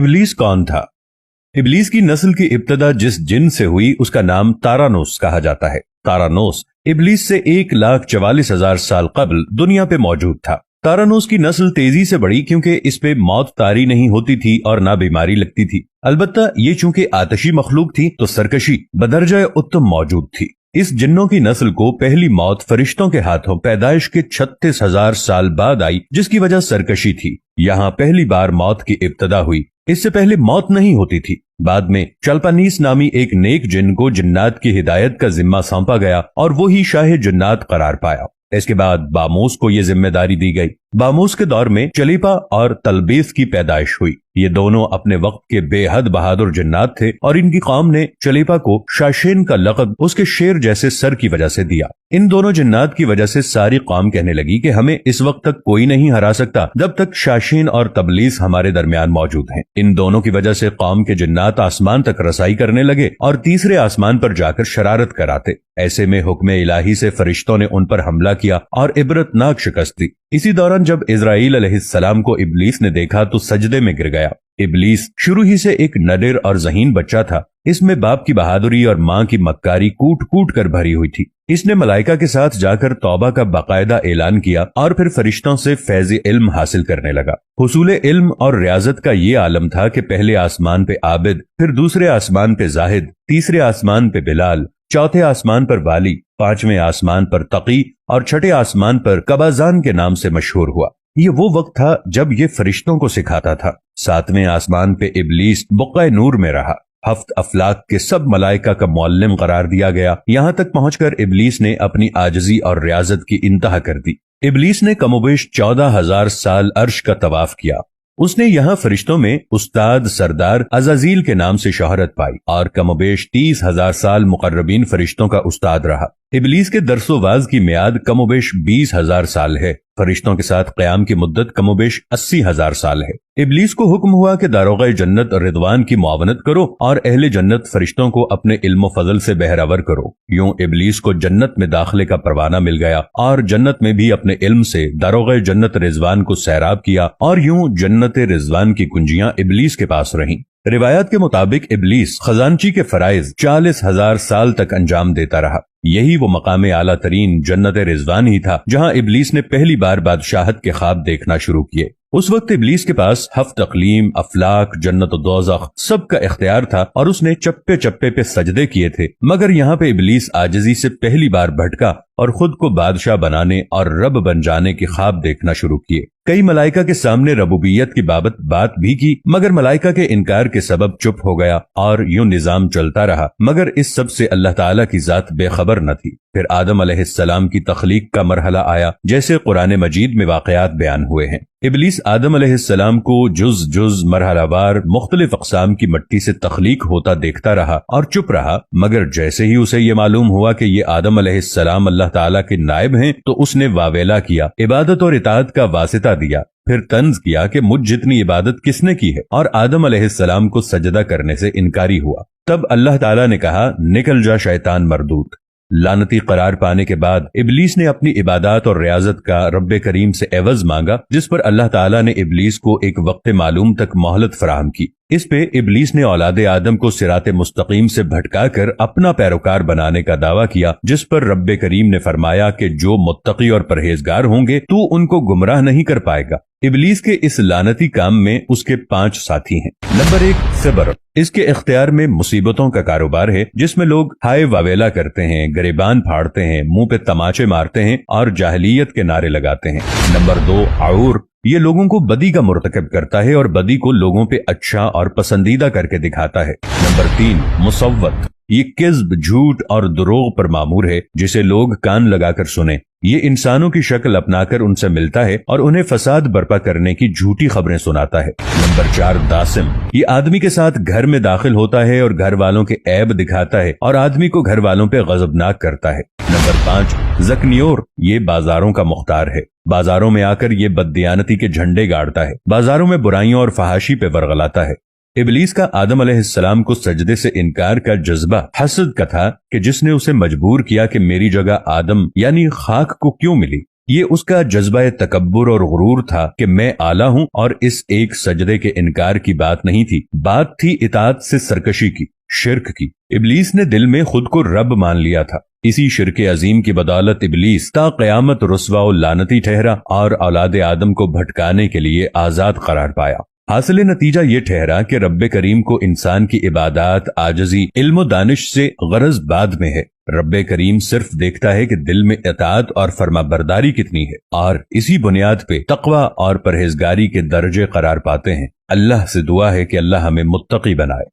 इब्लीस कौन था? इब्लीस की नस्ल की इब्तदा जिस जिन से हुई उसका नाम तारानोस कहा जाता है। तारानोस इब्लीस से 1,44,000 साल कबल दुनिया पे मौजूद था। तारानोस की नस्ल तेजी से बढ़ी क्योंकि इस पे मौत तारी नहीं होती थी और ना बीमारी लगती थी। अलबत्ता ये चूंकि आतशी मखलूक थी तो सरकशी बदरजा उत्तम मौजूद थी। इस जिन्नों की नस्ल को पहली मौत फरिश्तों के हाथों पैदाइश के 36,000 साल बाद आई, जिसकी वजह सरकशी थी। यहाँ पहली बार मौत की इब्तदा हुई। इससे पहले मौत नहीं होती थी। बाद में चलपानीस नामी एक नेक जिन को जिन्नात की हिदायत का जिम्मा सौंपा गया और वो ही शाह जिन्नात करार पाया। इसके बाद बामोस को ये जिम्मेदारी दी गई। बामोस के दौर में चलीपा और तलबीस की पैदाइश हुई। ये दोनों अपने वक्त के बेहद बहादुर जिन्नात थे और इनकी कौम ने चलीपा को शाशेन का लक़ब उसके शेर जैसे सर की वजह से दिया। इन दोनों जिन्नात की वजह से सारी कौम कहने लगी कि हमें इस वक्त तक कोई नहीं हरा सकता जब तक शाशेन और तबलीस हमारे दरमियान मौजूद हैं। इन दोनों की वजह से कौम के जिन्नात आसमान तक रसाई करने लगे और तीसरे आसमान पर जाकर शरारत कराते। ऐसे में हुक्म इलाही से फरिश्तों ने उन पर हमला किया और इबरतनाक शिकस्त दी। इसी दौरान जब इजराइल अलैहिस्सलाम को इब्लीस ने देखा तो सजदे में गिर गया। इब्लीस शुरू ही से एक नडर और ज़हीन बच्चा था। इसमें बाप की बहादुरी और माँ की मक्कारी कूट कूट कर भरी हुई थी। इसने मलाइका के साथ जाकर तौबा का बाकायदा ऐलान किया और फिर फरिश्तों से फैज़ इल्म हासिल करने लगा। हुसूल इल्म और रियाजत का ये आलम था कि पहले आसमान पे आबिद, फिर दूसरे आसमान पे जाहिद, तीसरे आसमान पे बिलाल, चौथे आसमान पर वाली, पांचवें आसमान पर तकी और छठे आसमान पर कबाजान के नाम से मशहूर हुआ। ये वो वक्त था जब ये फरिश्तों को सिखाता था। सातवें आसमान पे इब्लीस बुक़्क़ा नूर में रहा। हफ्त अफलाक के सब मलाइका का मुअल्लिम करार दिया गया। यहाँ तक पहुंचकर इब्लीस ने अपनी आजजी और रियाजत की इंतहा कर दी। इब्लीस ने कमोबेश 14,000 साल अर्श का तवाफ किया। उसने यहाँ फरिश्तों में उस्ताद सरदार अज़ाज़ील के नाम से शोहरत पाई और कमोबेश 30,000 साल मुकर्रबीन फरिश्तों का उस्ताद रहा। इब्लीस के दरसोवाज की मियाद कमोबेश 20,000 साल है। फरिश्तों के साथ क़याम की मुद्दत कमोबेश 80,000 साल है। इब्लीस को हुक्म हुआ कि दारोग़े जन्नत रिदवान की मुआवनत करो और अहले जन्नत फरिश्तों को अपने इल्म फजल से बहरावर करो। यूं इब्लीस को जन्नत में दाखिले का परवाना मिल गया और जन्नत में भी अपने इल्म से दारोग़े जन्नत रिजवान को सैराब किया और यूं जन्नत रिजवान की कुंजियां इब्लीस के पास रहीं। रिवायत के मुताबिक इब्लीस खजानची के फराइज 40,000 साल तक अंजाम देता रहा। यही वो मकाम आला तरीन जन्नत रिजवान ही था जहां इब्लीस ने पहली बार बादशाहत के ख्वाब देखना शुरू किए। उस वक्त इब्लीस के पास हफ्त अक़लीम, अफलाक, जन्नत और दोज़ख सब का इख्तियार था और उसने चप्पे चप्पे पे सजदे किए थे। मगर यहाँ पे इब्लीस आजिज़ी से पहली बार भटका और खुद को बादशाह बनाने और रब बन जाने के ख्वाब देखना शुरू किए। कई मलाइका के सामने रबूबियत की बाबत बात भी की मगर मलाइका के इनकार के सबब चुप हो गया और यूं निजाम चलता रहा। मगर इस सब से अल्लाह ताला की जात बेखबर न थी। फिर आदम अलैहिस्सलाम की तख्लीक का मरहला आया, जैसे कुरान मजीद में वाक़यात बयान हुए हैं। इब्लीस आदम अलैहिस्सलाम को जुज जुज मरहलावार मुख्तलिफ अक़साम की मट्टी से तख्लीक होता देखता रहा और चुप रहा। मगर जैसे ही उसे ये मालूम हुआ कि ये आदम अलैहिस्सलाम अल्लाह ताला के नायब हैं तो उसने वावेला किया, इबादत और इताअत का वासिता दिया। फिर तंज किया कि मुझ जितनी इबादत किसने की है और आदम अलैहिस्सलाम को सजदा करने से इनकारी हुआ। तब अल्लाह ताला ने कहा, निकल जा शैतान मरदूत। लानती करार पाने के बाद इब्लीस ने अपनी इबादत और रियाजत का रब्बे करीम से एवज मांगा, जिस पर अल्लाह ताला ने इब्लीस को एक वक्त मालूम तक मोहलत फराहम की। इस पे इब्लीस ने औलादे आदम को सिराते मुस्तकीम से भटकाकर अपना पैरोकार बनाने का दावा किया, जिस पर रब्बे करीम ने फरमाया कि जो मुत्तकी और परहेजगार होंगे तू उनको गुमराह नहीं कर पाएगा। इब्लीस के इस लानती काम में उसके 5 साथी हैं। नंबर 1, सब्र। इसके इख्तियार में मुसीबतों का कारोबार है, जिसमें लोग हाय वावेला करते हैं, गिरेबान फाड़ते हैं, मुंह पे तमाचे मारते हैं और जाहिलियत के नारे लगाते हैं। नंबर 2, आउर। ये लोगों को बदी का मुर्तकब करता है और बदी को लोगों पे अच्छा और पसंदीदा करके दिखाता है। नंबर 3, मुसव्वत। ये किज़्ब, झूठ और दुरोग पर मामूर है, जिसे लोग कान लगाकर सुने। ये इंसानों की शक्ल अपनाकर उनसे मिलता है और उन्हें फसाद बर्पा करने की झूठी खबरें सुनाता है। नंबर 4, दासिम। ये आदमी के साथ घर में दाखिल होता है और घर वालों के ऐब दिखाता है और आदमी को घर वालों पे गजबनाक करता है। नंबर 5, ज़कनियोर। ये बाजारों का मुख्तार है। बाजारों में आकर ये बददियानती के झंडे गाड़ता है, बाजारों में बुराइयों और फहाशी पे वरगलाता है। इब्लीस का आदम अलैहिस्सलाम को सजदे से इनकार का जज्बा हसद का था कि जिसने उसे मजबूर किया कि मेरी जगह आदम यानी खाक को क्यों मिली। یہ اس کا جذبہ تکبر اور غرور تھا کہ میں اعلیٰ ہوں، اور اس ایک سجدے کے انکار کی بات نہیں تھی، بات تھی اطاعت سے سرکشی کی، شرک کی۔ ابلیس نے دل میں خود کو رب مان لیا تھا۔ اسی شرک عظیم کی بدولت ابلیس تا قیامت رسوا و لعنتی ٹھہرا اور اولاد آدم کو بھٹکانے کے لیے آزاد قرار پایا۔ حاصل نتیجہ یہ ٹھہرا کہ رب کریم کو انسان کی عبادات، عاجزی، علم و دانش سے غرض بعد میں ہے۔ رب کریم صرف دیکھتا ہے کہ دل میں اطاعت اور فرما برداری کتنی ہے، اور اسی بنیاد پہ تقوی اور پرہیزگاری کے درجے قرار پاتے ہیں۔ اللہ سے دعا ہے کہ اللہ ہمیں متقی بنائے۔